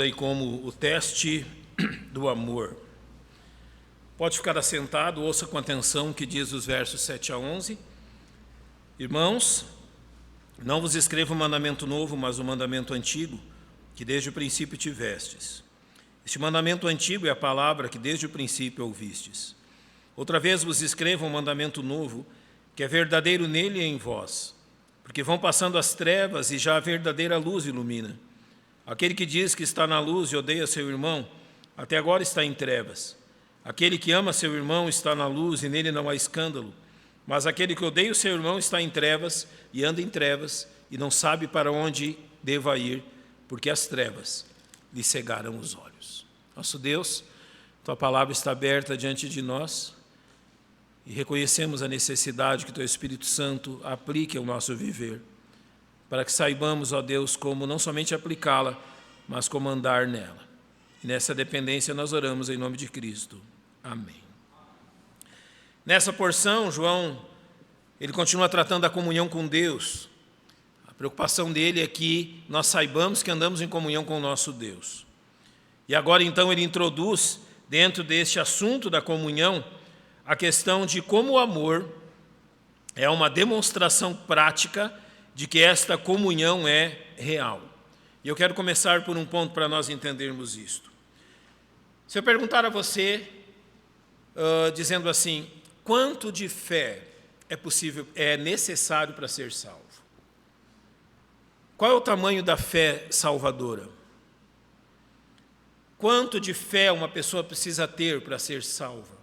Aí como o teste do amor. Pode ficar assentado, ouça com atenção o que diz os versos 7 a 11. Irmãos, não vos escrevo um mandamento novo, mas um mandamento antigo, que desde o princípio tivestes. Este mandamento antigo é a palavra que desde o princípio ouvistes. Outra vez vos escrevo um mandamento novo, que é verdadeiro nele e em vós, porque vão passando as trevas e já a verdadeira luz ilumina. Aquele que diz que está na luz e odeia seu irmão, até agora está em trevas. Aquele que ama seu irmão está na luz e nele não há escândalo. Mas aquele que odeia o seu irmão está em trevas e anda em trevas e não sabe para onde deva ir, porque as trevas lhe cegaram os olhos. Nosso Deus, Tua palavra está aberta diante de nós e reconhecemos a necessidade que Teu Espírito Santo aplique ao nosso viver, para que saibamos, ó Deus, como não somente aplicá-la, mas como andar nela. E nessa dependência nós oramos em nome de Cristo. Amém. Nessa porção, João, ele continua tratando da comunhão com Deus. A preocupação dele é que nós saibamos que andamos em comunhão com o nosso Deus. E agora, então, ele introduz, dentro deste assunto da comunhão, a questão de como o amor é uma demonstração prática de que esta comunhão é real. E eu quero começar por um ponto para nós entendermos isto. Se eu perguntar a você, dizendo assim, quanto de fé é necessário para ser salvo? Qual é o tamanho da fé salvadora? Quanto de fé uma pessoa precisa ter para ser salva?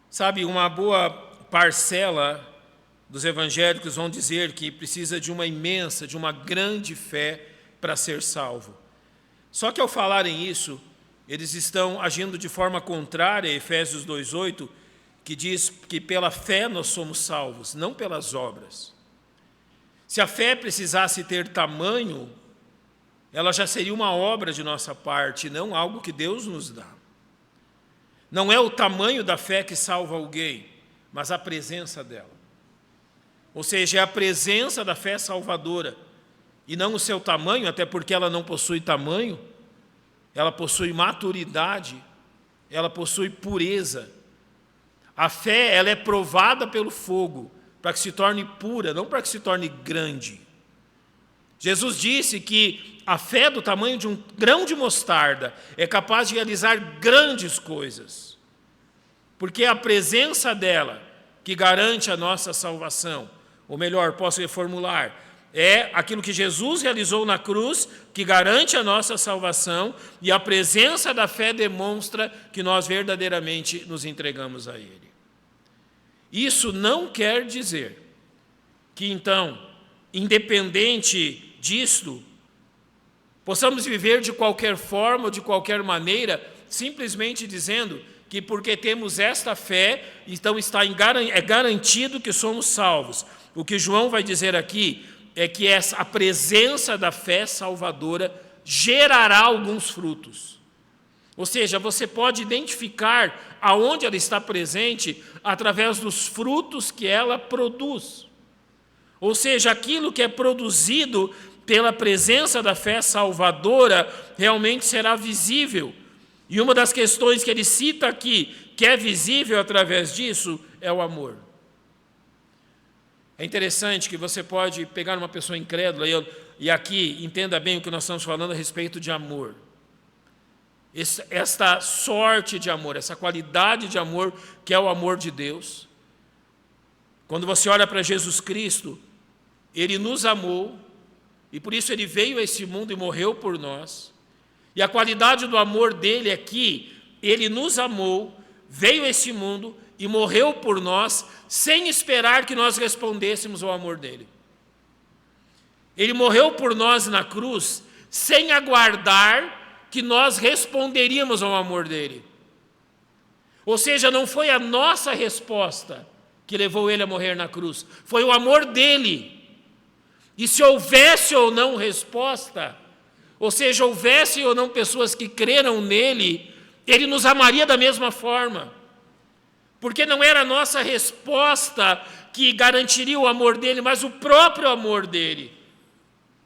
Sabe, uma boa parcela dos evangélicos vão dizer que precisa de uma imensa, de uma grande fé para ser salvo. Só que ao falarem isso, eles estão agindo de forma contrária a Efésios 2:8, que diz que pela fé nós somos salvos, não pelas obras. Se a fé precisasse ter tamanho, ela já seria uma obra de nossa parte, não algo que Deus nos dá. Não é o tamanho da fé que salva alguém, mas a presença dela. Ou seja, é a presença da fé salvadora, e não o seu tamanho, até porque ela não possui tamanho, ela possui maturidade, ela possui pureza. A fé, ela é provada pelo fogo, para que se torne pura, não para que se torne grande. Jesus disse que a fé do tamanho de um grão de mostarda é capaz de realizar grandes coisas, porque é a presença dela que garante a nossa salvação. Ou melhor, posso reformular, é aquilo que Jesus realizou na cruz que garante a nossa salvação, e a presença da fé demonstra que nós verdadeiramente nos entregamos a Ele. Isso não quer dizer que, então, independente disto, possamos viver de qualquer forma ou de qualquer maneira, simplesmente dizendo que porque temos esta fé, então é garantido que somos salvos. O que João vai dizer aqui é que a presença da fé salvadora gerará alguns frutos. Ou seja, você pode identificar aonde ela está presente através dos frutos que ela produz. Ou seja, aquilo que é produzido pela presença da fé salvadora realmente será visível. E uma das questões que ele cita aqui, que é visível através disso, é o amor. É interessante que você pode pegar uma pessoa incrédula, e aqui entenda bem o que nós estamos falando a respeito de amor. Esta sorte de amor, essa qualidade de amor que é o amor de Deus. Quando você olha para Jesus Cristo, Ele nos amou, e por isso Ele veio a esse mundo e morreu por nós. E a qualidade do amor dele é que Ele nos amou, veio a esse mundo e morreu por nós, sem esperar que nós respondêssemos ao amor dele. Ele morreu por nós na cruz, sem aguardar que nós responderíamos ao amor dele. Ou seja, não foi a nossa resposta que levou ele a morrer na cruz, foi o amor dele. E se houvesse ou não resposta, ou seja, houvesse ou não pessoas que creram nele, ele nos amaria da mesma forma. Porque não era a nossa resposta que garantiria o amor dele, mas o próprio amor dele.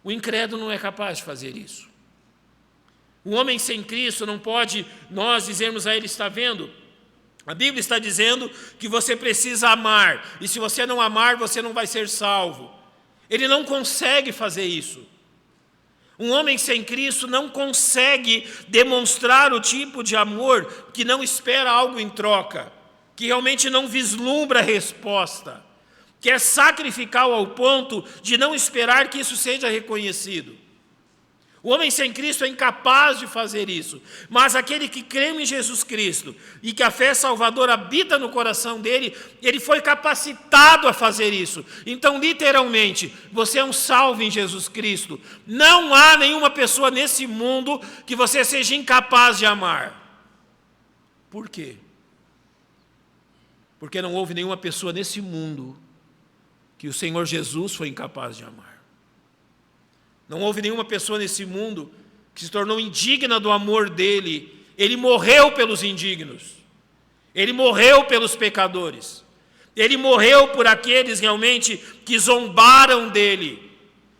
O incrédulo não é capaz de fazer isso. Um homem sem Cristo não pode nós dizermos a ele: está vendo? A Bíblia está dizendo que você precisa amar, e se você não amar, você não vai ser salvo. Ele não consegue fazer isso. Um homem sem Cristo não consegue demonstrar o tipo de amor que não espera algo em troca, que realmente não vislumbra a resposta, que é sacrificial ao ponto de não esperar que isso seja reconhecido. O homem sem Cristo é incapaz de fazer isso, mas aquele que crê em Jesus Cristo e que a fé salvadora habita no coração dele, ele foi capacitado a fazer isso. Então, literalmente, você é um salvo em Jesus Cristo. Não há nenhuma pessoa nesse mundo que você seja incapaz de amar. Por quê? Porque não houve nenhuma pessoa nesse mundo que o Senhor Jesus foi incapaz de amar. Não houve nenhuma pessoa nesse mundo que se tornou indigna do amor dele. Ele morreu pelos indignos. Ele morreu pelos pecadores. Ele morreu por aqueles realmente que zombaram dele,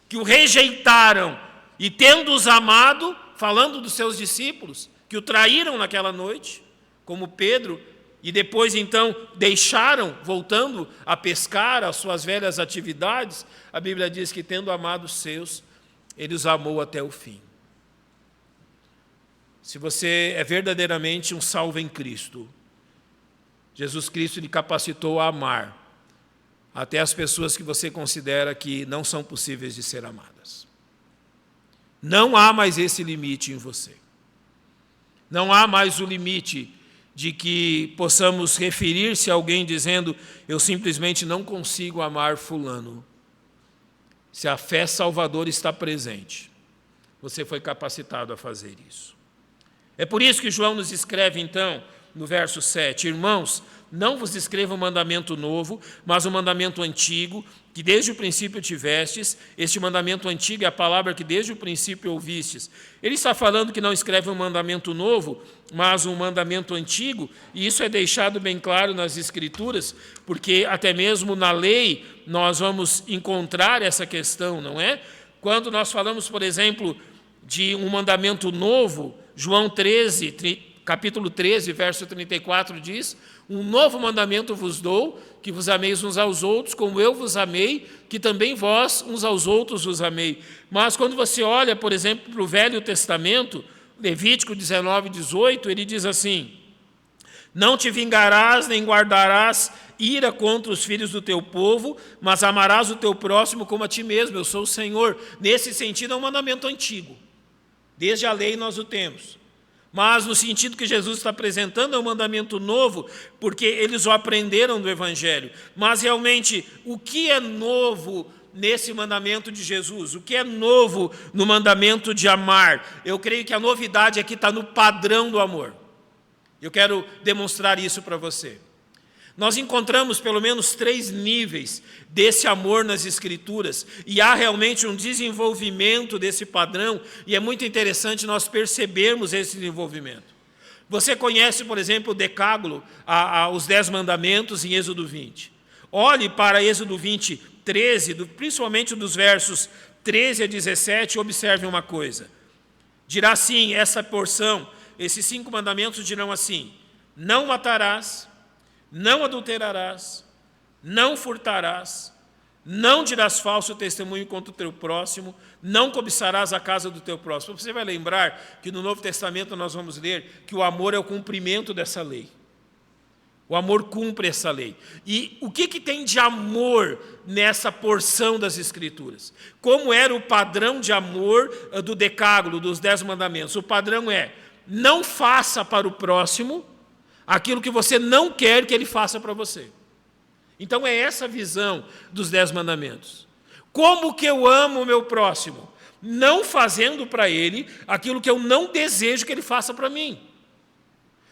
que o rejeitaram. E tendo-os amado, falando dos seus discípulos, que o traíram naquela noite, como Pedro, e depois então deixaram, voltando a pescar as suas velhas atividades, a Bíblia diz que tendo amado os seus, ele os amou até o fim. Se você é verdadeiramente um salvo em Cristo, Jesus Cristo lhe capacitou a amar até as pessoas que você considera que não são possíveis de ser amadas. Não há mais esse limite em você. Não há mais o limite de que possamos referir-se a alguém dizendo: eu simplesmente não consigo amar fulano. Se a fé salvadora está presente, você foi capacitado a fazer isso. É por isso que João nos escreve, então, no verso 7, irmãos, não vos escrevo um mandamento novo, mas um mandamento antigo, que desde o princípio tivestes. Este mandamento antigo é a palavra que desde o princípio ouvistes. Ele está falando que não escreve um mandamento novo, mas um mandamento antigo, e isso é deixado bem claro nas Escrituras, porque até mesmo na lei nós vamos encontrar essa questão, não é? Quando nós falamos, por exemplo, de um mandamento novo, João 13, capítulo 13, verso 34 diz: um novo mandamento vos dou, que vos ameis uns aos outros, como eu vos amei, que também vós uns aos outros vos amei. Mas quando você olha, por exemplo, para o Velho Testamento, Levítico 19, 18, ele diz assim: não te vingarás, nem guardarás ira contra os filhos do teu povo, mas amarás o teu próximo como a ti mesmo, eu sou o Senhor. Nesse sentido é um mandamento antigo, desde a lei nós o temos. Mas no sentido que Jesus está apresentando é um mandamento novo, porque eles o aprenderam do Evangelho. Mas realmente, o que é novo nesse mandamento de Jesus? O que é novo no mandamento de amar? Eu creio que a novidade aqui está no padrão do amor. Eu quero demonstrar isso para você. Nós encontramos pelo menos 3 níveis desse amor nas Escrituras, e há realmente um desenvolvimento desse padrão, e é muito interessante nós percebermos esse desenvolvimento. Você conhece, por exemplo, o Decálogo, os 10 mandamentos em Êxodo 20. Olhe para Êxodo 20, 13, principalmente dos versos 13 a 17, e observe uma coisa. Dirá assim, essa porção, esses 5 mandamentos dirão assim: não matarás, não adulterarás, não furtarás, não dirás falso testemunho contra o teu próximo, não cobiçarás a casa do teu próximo. Você vai lembrar que no Novo Testamento nós vamos ler que o amor é o cumprimento dessa lei. O amor cumpre essa lei. E o que tem de amor nessa porção das Escrituras? Como era o padrão de amor do Decálogo, dos 10 mandamentos? O padrão é: não faça para o próximo aquilo que você não quer que ele faça para você. Então é essa a visão dos 10 mandamentos. Como que eu amo o meu próximo? Não fazendo para ele aquilo que eu não desejo que ele faça para mim.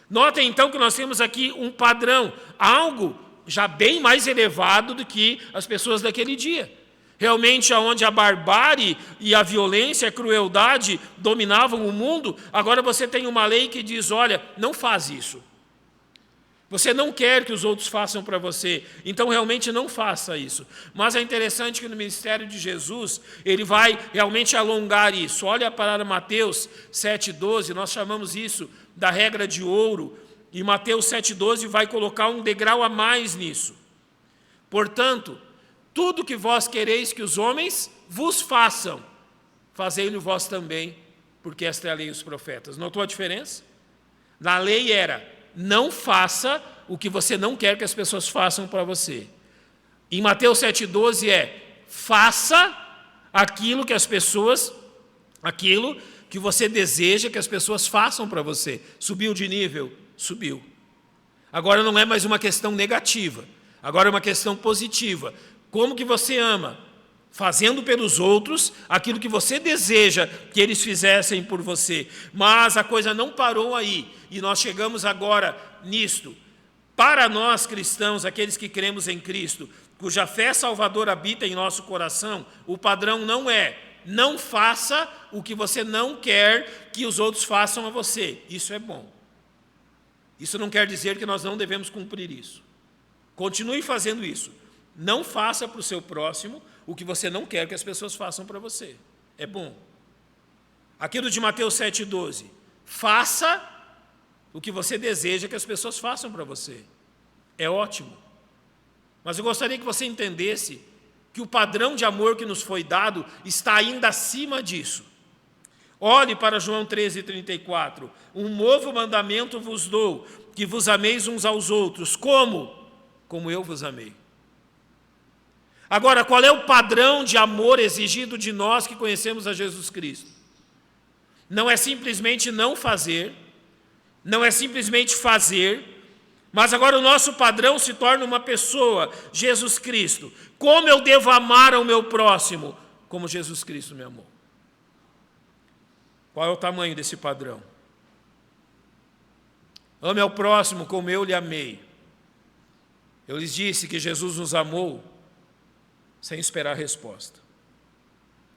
Notem então que nós temos aqui um padrão, algo já bem mais elevado do que as pessoas daquele dia. Realmente, onde a barbárie e a violência, a crueldade dominavam o mundo, agora você tem uma lei que diz: olha, não faz isso. Você não quer que os outros façam para você, então realmente não faça isso. Mas é interessante que no ministério de Jesus, ele vai realmente alongar isso. Olha para Mateus 7,12, nós chamamos isso da regra de ouro, e Mateus 7,12 vai colocar um degrau a mais nisso. Portanto, tudo que vós quereis que os homens vos façam, fazei-lo vós também, porque esta é a lei e os profetas. Notou a diferença? Na lei era: não faça o que você não quer que as pessoas façam para você. Em Mateus 7,12 faça aquilo que você deseja que as pessoas façam para você. Subiu de nível? Subiu. Agora não é mais uma questão negativa, agora é uma questão positiva. Como que você ama? Fazendo pelos outros aquilo que você deseja que eles fizessem por você. Mas a coisa não parou aí, e nós chegamos agora nisto. Para nós cristãos, aqueles que cremos em Cristo, cuja fé salvadora habita em nosso coração, o padrão não é: não faça o que você não quer que os outros façam a você. Isso é bom. Isso não quer dizer que nós não devemos cumprir isso. Continue fazendo isso. Não faça para o seu próximo o que você não quer que as pessoas façam para você. É bom. Aquilo de Mateus 7,12. Faça o que você deseja que as pessoas façam para você. É ótimo. Mas eu gostaria que você entendesse que o padrão de amor que nos foi dado está ainda acima disso. Olhe para João 13,34. Um novo mandamento vos dou, que vos ameis uns aos outros. Como? Como eu vos amei. Agora, qual é o padrão de amor exigido de nós que conhecemos a Jesus Cristo? Não é simplesmente não fazer, não é simplesmente fazer, mas agora o nosso padrão se torna uma pessoa, Jesus Cristo. Como eu devo amar ao meu próximo? Como Jesus Cristo me amou. Qual é o tamanho desse padrão? Ame ao próximo como eu lhe amei. Eu lhes disse que Jesus nos amou sem esperar a resposta.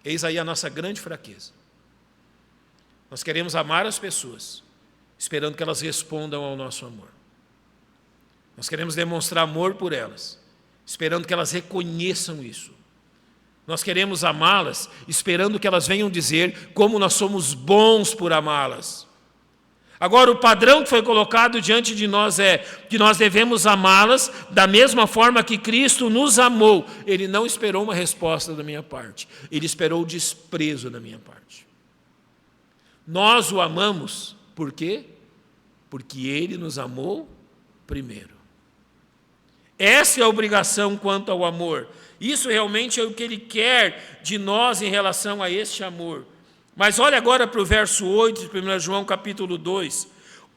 Eis aí a nossa grande fraqueza. Nós queremos amar as pessoas, esperando que elas respondam ao nosso amor. Nós queremos demonstrar amor por elas, esperando que elas reconheçam isso. Nós queremos amá-las, esperando que elas venham dizer como nós somos bons por amá-las. Agora, o padrão que foi colocado diante de nós é que nós devemos amá-las da mesma forma que Cristo nos amou. Ele não esperou uma resposta da minha parte, ele esperou o desprezo da minha parte. Nós o amamos, por quê? Porque ele nos amou primeiro. Essa é a obrigação quanto ao amor. Isso realmente é o que ele quer de nós em relação a este amor. Mas olha agora para o verso 8 de 1 João capítulo 2.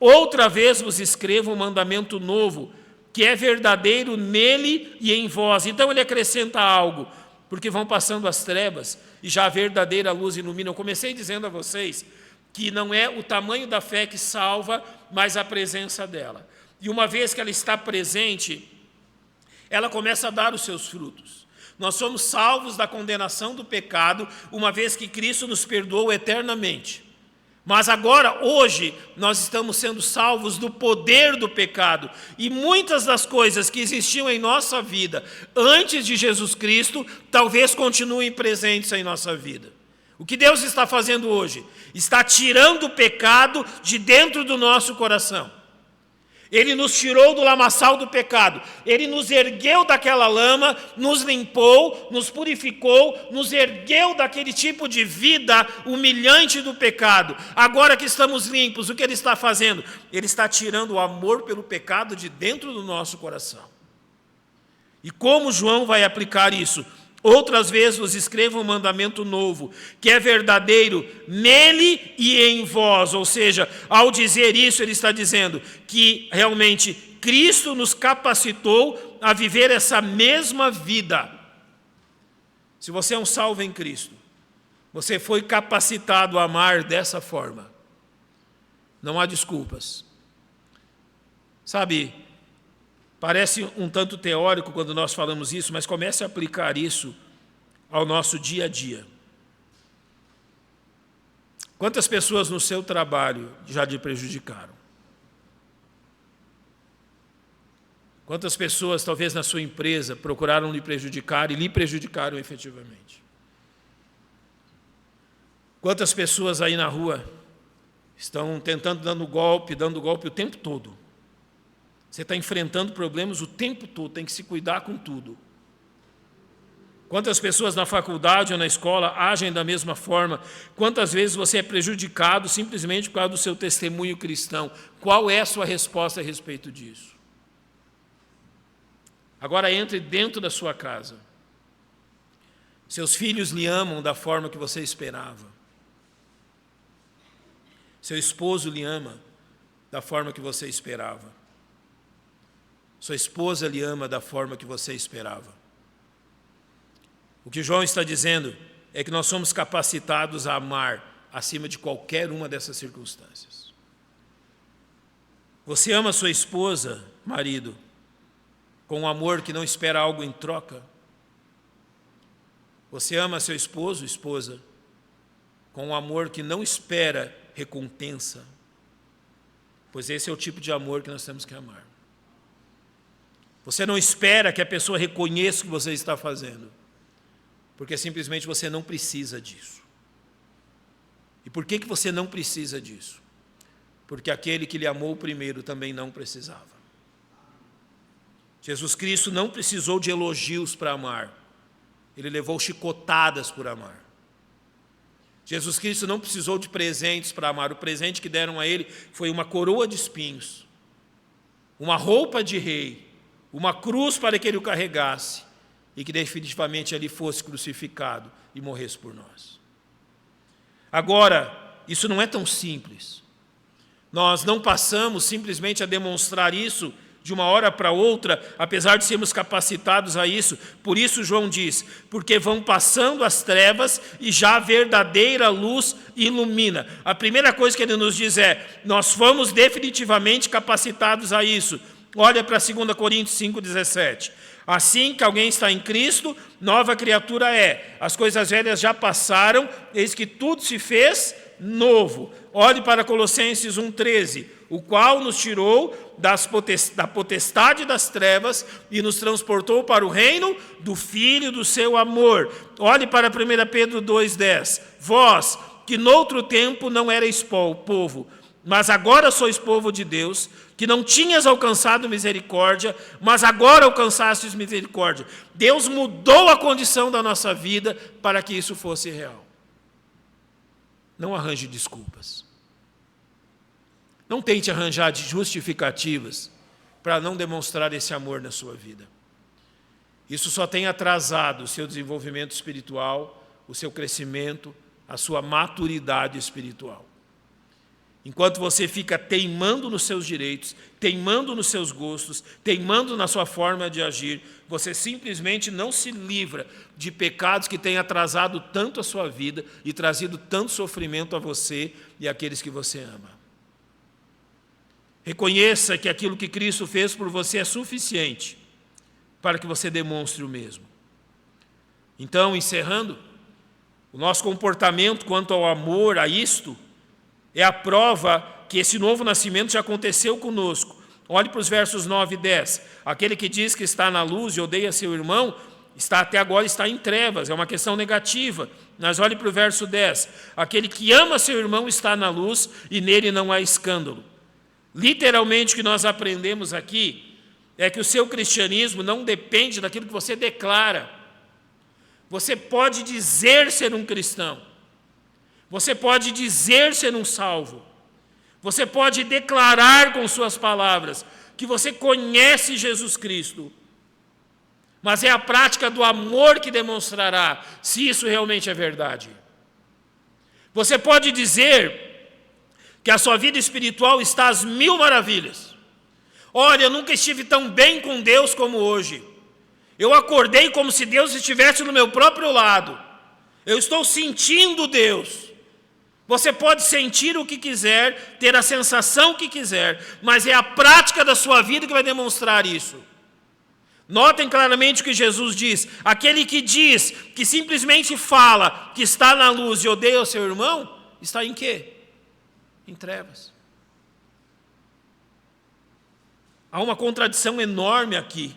Outra vez vos escrevo um mandamento novo, que é verdadeiro nele e em vós. Então ele acrescenta algo, porque vão passando as trevas e já a verdadeira luz ilumina. Eu comecei dizendo a vocês que não é o tamanho da fé que salva, mas a presença dela. E uma vez que ela está presente, ela começa a dar os seus frutos. Nós somos salvos da condenação do pecado, uma vez que Cristo nos perdoou eternamente. Mas agora, hoje, nós estamos sendo salvos do poder do pecado. E muitas das coisas que existiam em nossa vida antes de Jesus Cristo, talvez continuem presentes em nossa vida. O que Deus está fazendo hoje? Está tirando o pecado de dentro do nosso coração. Ele nos tirou do lamaçal do pecado, ele nos ergueu daquela lama, nos limpou, nos purificou, nos ergueu daquele tipo de vida humilhante do pecado. Agora que estamos limpos, o que ele está fazendo? Ele está tirando o amor pelo pecado de dentro do nosso coração. E como João vai aplicar isso? Outras vezes vos escrevo um mandamento novo, que é verdadeiro nele e em vós. Ou seja, ao dizer isso, ele está dizendo que realmente Cristo nos capacitou a viver essa mesma vida. Se você é um salvo em Cristo, você foi capacitado a amar dessa forma. Não há desculpas. Sabe, parece um tanto teórico quando nós falamos isso, mas comece a aplicar isso ao nosso dia a dia. Quantas pessoas no seu trabalho já te prejudicaram? Quantas pessoas, talvez na sua empresa, procuraram lhe prejudicar e lhe prejudicaram efetivamente? Quantas pessoas aí na rua estão tentando, dando golpe o tempo todo? Você está enfrentando problemas o tempo todo, tem que se cuidar com tudo. Quantas pessoas na faculdade ou na escola agem da mesma forma? Quantas vezes você é prejudicado simplesmente por causa do seu testemunho cristão? Qual é a sua resposta a respeito disso? Agora entre dentro da sua casa. Seus filhos lhe amam da forma que você esperava. Seu esposo lhe ama da forma que você esperava. Sua esposa lhe ama da forma que você esperava. O que João está dizendo é que nós somos capacitados a amar acima de qualquer uma dessas circunstâncias. Você ama sua esposa, marido, com um amor que não espera algo em troca? Você ama seu esposo, esposa, com um amor que não espera recompensa? Pois esse é o tipo de amor que nós temos que amar. Você não espera que a pessoa reconheça o que você está fazendo, porque simplesmente você não precisa disso. E por que você não precisa disso? Porque aquele que lhe amou primeiro também não precisava. Jesus Cristo não precisou de elogios para amar. Ele levou chicotadas por amar. Jesus Cristo não precisou de presentes para amar. O presente que deram a ele foi uma coroa de espinhos, uma roupa de rei, uma cruz para que ele o carregasse e que definitivamente ali fosse crucificado e morresse por nós. Agora, isso não é tão simples. Nós não passamos simplesmente a demonstrar isso de uma hora para outra, apesar de sermos capacitados a isso. Por isso João diz, porque vão passando as trevas e já a verdadeira luz ilumina. A primeira coisa que ele nos diz é, nós fomos definitivamente capacitados a isso. Olha para 2 Coríntios 5,17. Assim que alguém está em Cristo, nova criatura é. As coisas velhas já passaram, eis que tudo se fez novo. Olhe para Colossenses 1,13, o qual nos tirou da potestade das trevas e nos transportou para o reino do Filho do seu amor. Olhe para 1 Pedro 2,10, vós, que noutro tempo não erais povo, mas agora sois povo de Deus, que não tinhas alcançado misericórdia, mas agora alcançastes misericórdia. Deus mudou a condição da nossa vida para que isso fosse real. Não arranje desculpas. Não tente arranjar justificativas para não demonstrar esse amor na sua vida. Isso só tem atrasado o seu desenvolvimento espiritual, o seu crescimento, a sua maturidade espiritual. Enquanto você fica teimando nos seus direitos, teimando nos seus gostos, teimando na sua forma de agir, você simplesmente não se livra de pecados que têm atrasado tanto a sua vida e trazido tanto sofrimento a você e àqueles que você ama. Reconheça que aquilo que Cristo fez por você é suficiente para que você demonstre o mesmo. Então, encerrando, o nosso comportamento quanto ao amor, a isto, é a prova que esse novo nascimento já aconteceu conosco. Olhe para os versos 9 e 10. Aquele que diz que está na luz e odeia seu irmão, até agora está em trevas, é uma questão negativa. Mas olhe para o verso 10. Aquele que ama seu irmão está na luz e nele não há escândalo. Literalmente o que nós aprendemos aqui é que o seu cristianismo não depende daquilo que você declara. Você pode dizer ser um cristão. Você pode dizer ser um salvo. Você pode declarar com suas palavras que você conhece Jesus Cristo. Mas é a prática do amor que demonstrará se isso realmente é verdade. Você pode dizer que a sua vida espiritual está às mil maravilhas. Olha, eu nunca estive tão bem com Deus como hoje. Eu acordei como se Deus estivesse no meu próprio lado. Eu estou sentindo Deus. Você pode sentir o que quiser, ter a sensação que quiser, mas é a prática da sua vida que vai demonstrar isso. Notem claramente o que Jesus diz. Aquele que diz, que simplesmente fala que está na luz e odeia o seu irmão, está em quê? Em trevas. Há uma contradição enorme aqui.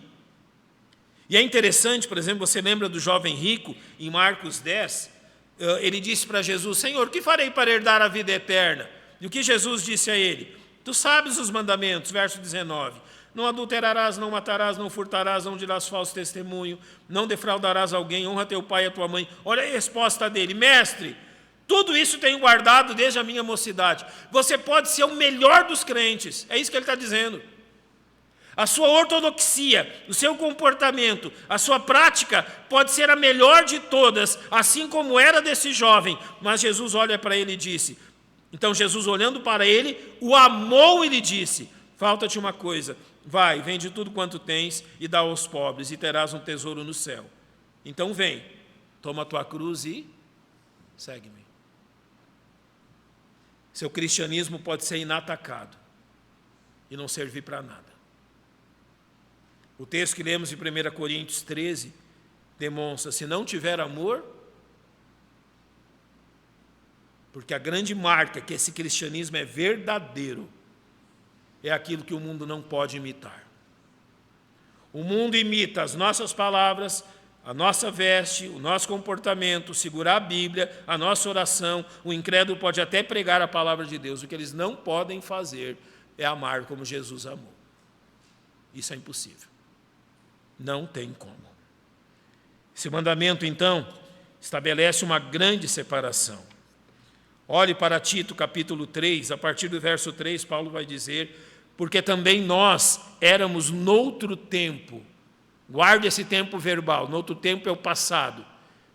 E é interessante, por exemplo, você lembra do jovem rico, em Marcos 10, ele disse para Jesus: Senhor, o que farei para herdar a vida eterna? E o que Jesus disse a ele? Tu sabes os mandamentos, verso 19. Não adulterarás, não matarás, não furtarás, não dirás falso testemunho, não defraudarás alguém, honra teu pai e a tua mãe. Olha a resposta dele: Mestre, tudo isso tenho guardado desde a minha mocidade. Você pode ser o melhor dos crentes, é isso que ele está dizendo. A sua ortodoxia, o seu comportamento, a sua prática pode ser a melhor de todas, assim como era desse jovem. Mas Jesus olha para ele e disse, então Jesus olhando para ele, o amou e lhe disse, falta-te uma coisa, vai, vende tudo quanto tens e dá aos pobres e terás um tesouro no céu. Então vem, toma a tua cruz e segue-me. Seu cristianismo pode ser inatacado e não servir para nada. O texto que lemos em 1 Coríntios 13 demonstra, se não tiver amor, porque a grande marca que esse cristianismo é verdadeiro, é aquilo que o mundo não pode imitar. O mundo imita as nossas palavras, a nossa veste, o nosso comportamento, segurar a Bíblia, a nossa oração. O incrédulo pode até pregar a palavra de Deus, o que eles não podem fazer é amar como Jesus amou. Isso é impossível. Não tem como. Esse mandamento, então, estabelece uma grande separação. Olhe para Tito, capítulo 3, a partir do verso 3, Paulo vai dizer, porque também nós éramos noutro tempo, guarde esse tempo verbal, noutro tempo é o passado,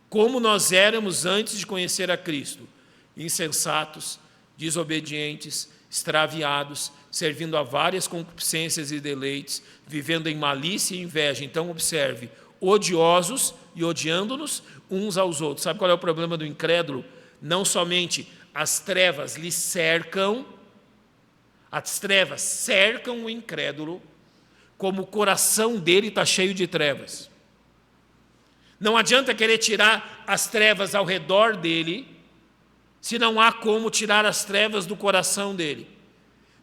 como nós éramos antes de conhecer a Cristo, insensatos, desobedientes, extraviados, servindo a várias concupiscências e deleites, vivendo em malícia e inveja. Então, observe, odiosos e odiando-nos uns aos outros. Sabe qual é o problema do incrédulo? Não somente as trevas lhe cercam, as trevas cercam o incrédulo, como o coração dele está cheio de trevas. Não adianta querer tirar as trevas ao redor dele, se não há como tirar as trevas do coração dele.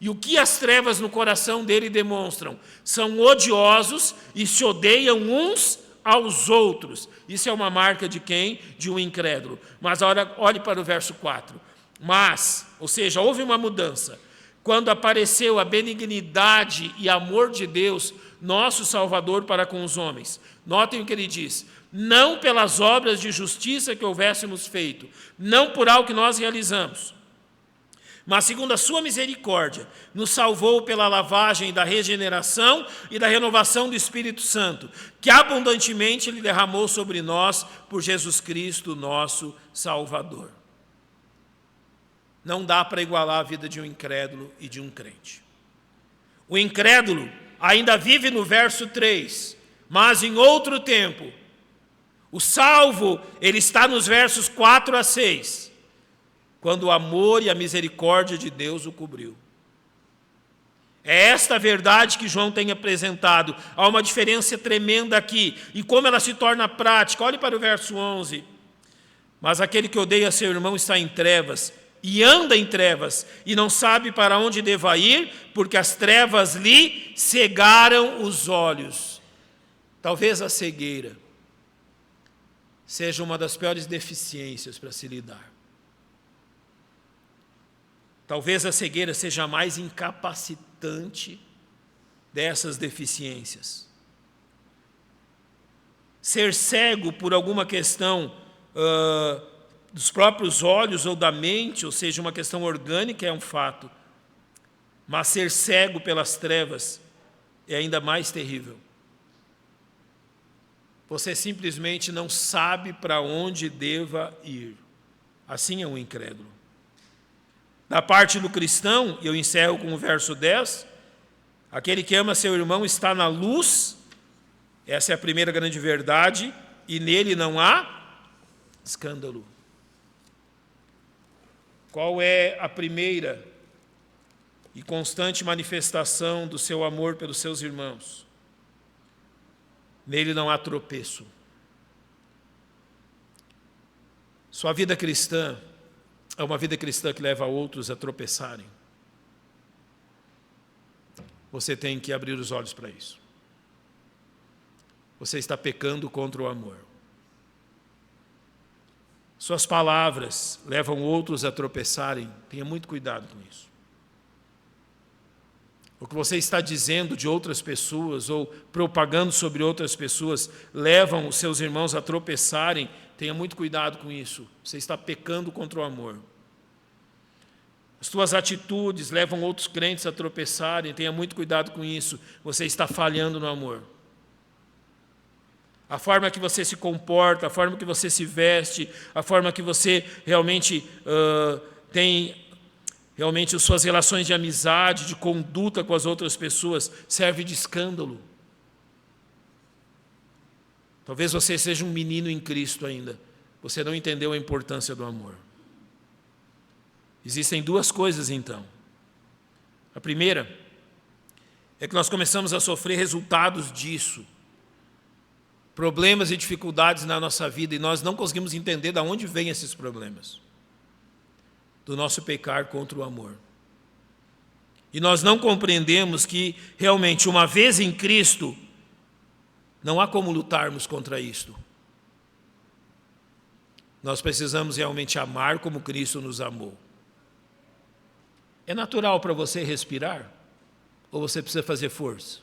E o que as trevas no coração dele demonstram? São odiosos e se odeiam uns aos outros. Isso é uma marca de quem? De um incrédulo. Mas olhe para o verso 4. Mas, ou seja, houve uma mudança. Quando apareceu a benignidade e amor de Deus, nosso Salvador para com os homens. Notem o que ele diz. Não pelas obras de justiça que houvéssemos feito, não por algo que nós realizamos, mas segundo a sua misericórdia, nos salvou pela lavagem da regeneração e da renovação do Espírito Santo, que abundantemente Ele derramou sobre nós por Jesus Cristo, nosso Salvador. Não dá para igualar a vida de um incrédulo e de um crente. O incrédulo ainda vive no verso 3, mas em outro tempo. O salvo, ele está nos versos 4 a 6, quando o amor e a misericórdia de Deus o cobriu. É esta a verdade que João tem apresentado. Há uma diferença tremenda aqui. E como ela se torna prática? Olhe para o verso 11. Mas aquele que odeia seu irmão está em trevas, e anda em trevas, e não sabe para onde deva ir, porque as trevas lhe cegaram os olhos. Talvez a cegueira seja uma das piores deficiências para se lidar. Talvez a cegueira seja a mais incapacitante dessas deficiências. Ser cego por alguma questão dos próprios olhos ou da mente, ou seja, uma questão orgânica, é um fato. Mas ser cego pelas trevas é ainda mais terrível. Você simplesmente não sabe para onde deva ir. Assim é um incrédulo. Da parte do cristão, eu encerro com o verso 10, aquele que ama seu irmão está na luz, essa é a primeira grande verdade, e nele não há escândalo. Qual é a primeira e constante manifestação do seu amor pelos seus irmãos? Nele não há tropeço. Sua vida cristã é uma vida cristã que leva outros a tropeçarem. você tem que abrir os olhos para isso. Você está pecando contra o amor. Suas palavras levam outros a tropeçarem. Tenha muito cuidado com isso. O que você está dizendo de outras pessoas ou propagando sobre outras pessoas levam os seus irmãos a tropeçarem. Tenha muito cuidado com isso. Você está pecando contra o amor. As tuas atitudes levam outros crentes a tropeçarem. Tenha muito cuidado com isso. Você está falhando no amor. A forma que você se comporta, a forma que você se veste, a forma que você realmente tem realmente as suas relações de amizade, de conduta com as outras pessoas, serve de escândalo. Talvez você seja um menino em Cristo ainda. Você não entendeu a importância do amor. Existem duas coisas, então. A primeira é que nós começamos a sofrer resultados disso. Problemas e dificuldades na nossa vida, e nós não conseguimos entender de onde vêm esses problemas. Do nosso pecar contra o amor. E nós não compreendemos que, realmente, uma vez em Cristo, não há como lutarmos contra isto. Nós precisamos realmente amar como Cristo nos amou. É natural para você respirar? Ou você precisa fazer força?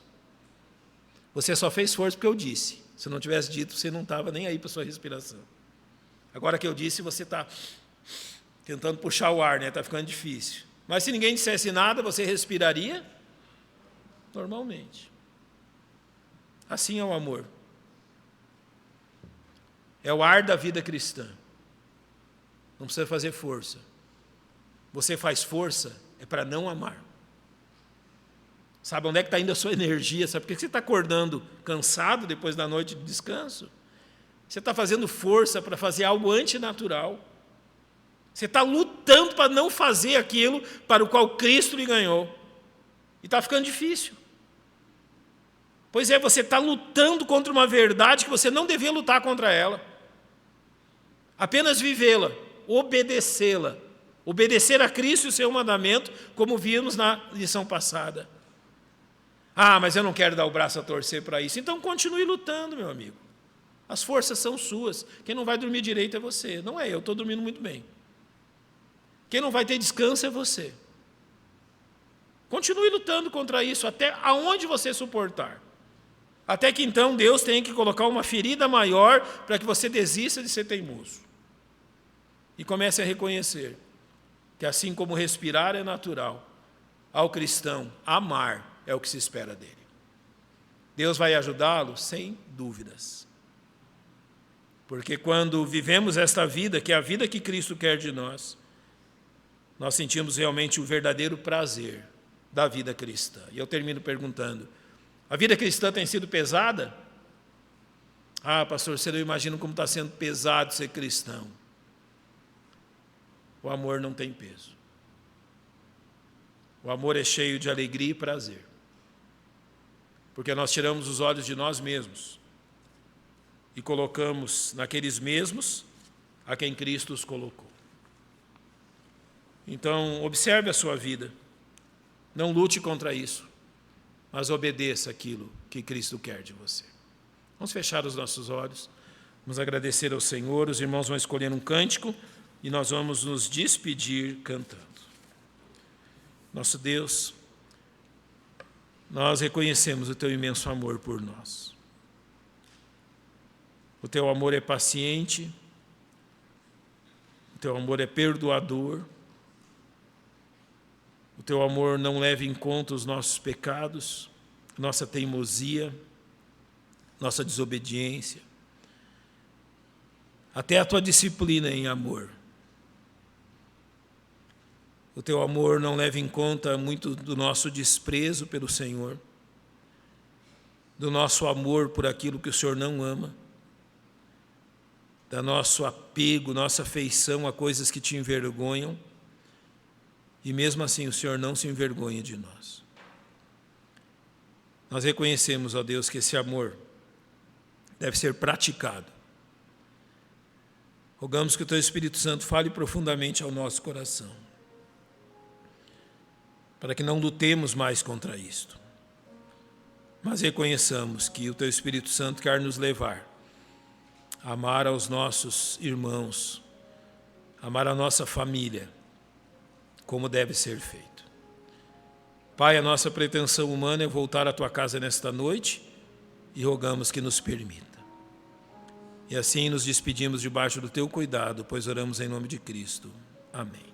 Você só fez força porque eu disse. Se não tivesse dito, você não estava nem aí para a sua respiração. Agora que eu disse, você está tentando puxar o ar, né? Está ficando difícil. Mas se ninguém dissesse nada, você respiraria normalmente. Assim é o amor. É o ar da vida cristã. Não precisa fazer força. Você faz força é para não amar. Sabe onde é que está indo a sua energia? Sabe por que você está acordando cansado depois da noite de descanso? Você está fazendo força para fazer algo antinatural. Você está lutando para não fazer aquilo para o qual Cristo lhe ganhou. E está ficando difícil. Pois é, você está lutando contra uma verdade que você não devia lutar contra ela. Apenas vivê-la, obedecê-la. Obedecer a Cristo e o seu mandamento, como vimos na lição passada. Ah, mas eu não quero dar o braço a torcer para isso. Então continue lutando, meu amigo. As forças são suas. Quem não vai dormir direito é você. Não é eu, estou dormindo muito bem. Quem não vai ter descanso é você. Continue lutando contra isso até aonde você suportar. Até que então Deus tenha que colocar uma ferida maior para que você desista de ser teimoso. E comece a reconhecer que assim como respirar é natural, ao cristão amar é o que se espera dele. Deus vai ajudá-lo? Sem dúvidas. Porque quando vivemos esta vida, que é a vida que Cristo quer de nós, nós sentimos realmente o verdadeiro prazer da vida cristã. E eu termino perguntando, a vida cristã tem sido pesada? Ah, pastor, você não imagina como está sendo pesado ser cristão. O amor não tem peso. O amor é cheio de alegria e prazer. Porque nós tiramos os olhos de nós mesmos e colocamos naqueles mesmos a quem Cristo os colocou. Então, observe a sua vida. Não lute contra isso, mas obedeça aquilo que Cristo quer de você. Vamos fechar os nossos olhos. Vamos agradecer ao Senhor. Os irmãos vão escolher um cântico e nós vamos nos despedir cantando. Nosso Deus, nós reconhecemos o teu imenso amor por nós. O teu amor é paciente, o teu amor é perdoador, o teu amor não leva em conta os nossos pecados, nossa teimosia, nossa desobediência, até a tua disciplina em amor. O teu amor não leva em conta muito do nosso desprezo pelo Senhor, do nosso amor por aquilo que o Senhor não ama, do nosso apego, nossa afeição a coisas que te envergonham, e mesmo assim o Senhor não se envergonha de nós. Nós reconhecemos, ó Deus, que esse amor deve ser praticado. Rogamos que o teu Espírito Santo fale profundamente ao nosso coração, para que não lutemos mais contra isto. mas reconheçamos que o Teu Espírito Santo quer nos levar a amar aos nossos irmãos, amar a nossa família, como deve ser feito. Pai, a nossa pretensão humana é voltar à Tua casa nesta noite e rogamos que nos permita. E assim nos despedimos debaixo do Teu cuidado, pois oramos em nome de Cristo. Amém.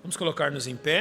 Vamos colocar-nos em pé.